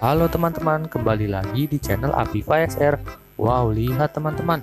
Halo teman-teman, kembali lagi di channel Aviva SR. Wow, lihat teman-teman.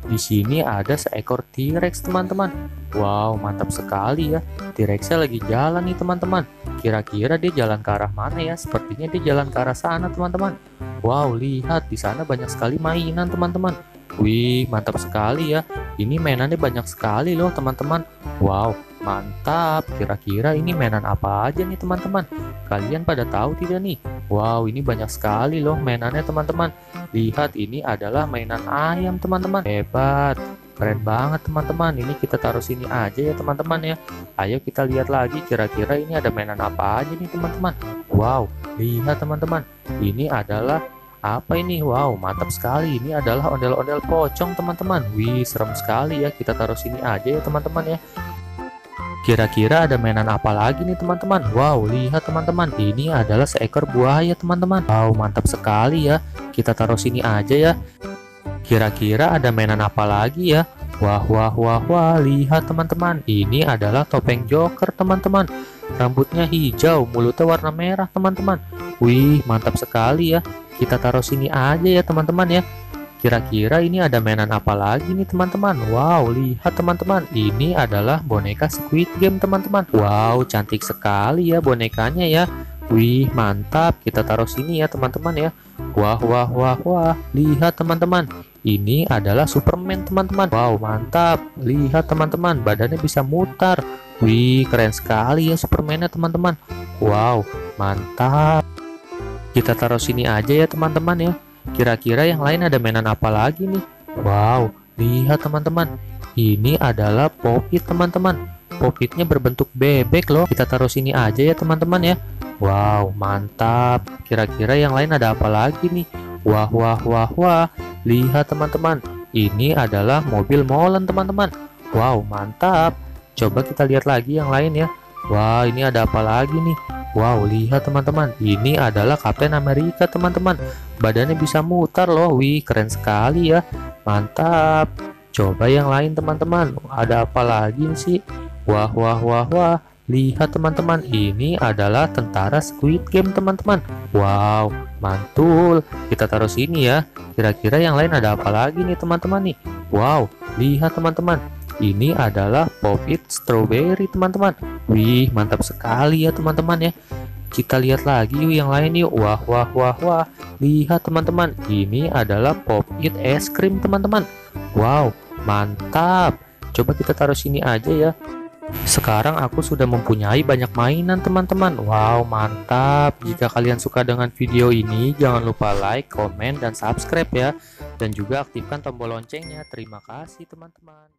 Di sini ada seekor T-Rex teman-teman. Wow, mantap sekali ya. T-Rexnya lagi jalan nih teman-teman. Kira-kira dia jalan ke arah mana ya? Sepertinya dia jalan ke arah sana teman-teman. Wow, lihat di sana banyak sekali mainan teman-teman. Wih, mantap sekali ya. Ini mainannya banyak sekali loh teman-teman. Wow, mantap. Kira-kira ini mainan apa aja nih teman-teman? Kalian pada tahu tidak nih? Wow, ini banyak sekali loh mainannya teman-teman. Lihat, ini adalah mainan ayam teman-teman. Hebat, keren banget teman-teman. Ini kita taruh sini aja ya teman-teman ya. Ayo kita lihat lagi, kira-kira ini ada mainan apa aja nih teman-teman. Wow, lihat teman-teman. Ini adalah apa ini? Wow, mantap sekali. Ini adalah ondel-ondel pocong teman-teman. Wih, serem sekali ya. Kita taruh sini aja ya teman-teman ya. Kira-kira ada mainan apa lagi nih teman-teman? Wow, lihat teman-teman, ini adalah seekor buaya teman-teman. Wow, mantap sekali ya. Kita taruh sini aja ya. Kira-kira ada mainan apa lagi ya? Wah, wah, wah, wah, lihat teman-teman, ini adalah topeng Joker teman-teman. Rambutnya hijau, mulutnya warna merah teman-teman. Wih, mantap sekali ya. Kita taruh sini aja ya teman-teman ya. Kira-kira ini ada mainan apa lagi nih teman-teman? Wow, lihat teman-teman, ini adalah boneka Squid Game teman-teman. Wow, cantik sekali ya bonekanya ya. Wih, mantap. Kita taruh sini ya teman-teman ya. Wah, wah, wah, wah, lihat teman-teman, ini adalah Superman teman-teman. Wow, mantap. Lihat teman-teman, badannya bisa mutar. Wih, keren sekali ya Superman-nya teman-teman. Wow, mantap. Kita taruh sini aja ya teman-teman ya. Kira-kira yang lain ada mainan apa lagi nih? Wow, lihat teman-teman, ini adalah Pop-It teman-teman. Pop-Itnya berbentuk bebek loh. Kita taruh sini aja ya teman-teman ya. Wow, mantap. Kira-kira yang lain ada apa lagi nih? Wah, wah, wah, wah, lihat teman-teman, ini adalah mobil molen teman-teman. Wow, mantap. Coba kita lihat lagi yang lain ya. Wah, ini ada apa lagi nih? Wow, lihat teman-teman, ini adalah Kapten Amerika teman-teman. Badannya bisa mutar loh. Wih, keren sekali ya. Mantap. Coba yang lain teman-teman, ada apa lagi sih? Wah, wah, wah, wah, lihat teman-teman, ini adalah tentara Squid Game teman-teman. Wow, mantul. Kita taruh sini ya. Kira-kira yang lain ada apa lagi nih teman-teman nih? Wow, lihat teman-teman, ini adalah Pop-It Strawberry teman-teman. Wih, mantap sekali ya teman-teman ya. Kita lihat lagi yuk yang lain yuk. Wah, wah, wah, wah, lihat teman-teman, ini adalah Pop-It es krim teman-teman. Wow, mantap. Coba kita taruh sini aja ya. Sekarang aku sudah mempunyai banyak mainan teman-teman. Wow, mantap. Jika kalian suka dengan video ini, jangan lupa like, komen, dan subscribe ya. Dan juga aktifkan tombol loncengnya. Terima kasih teman-teman.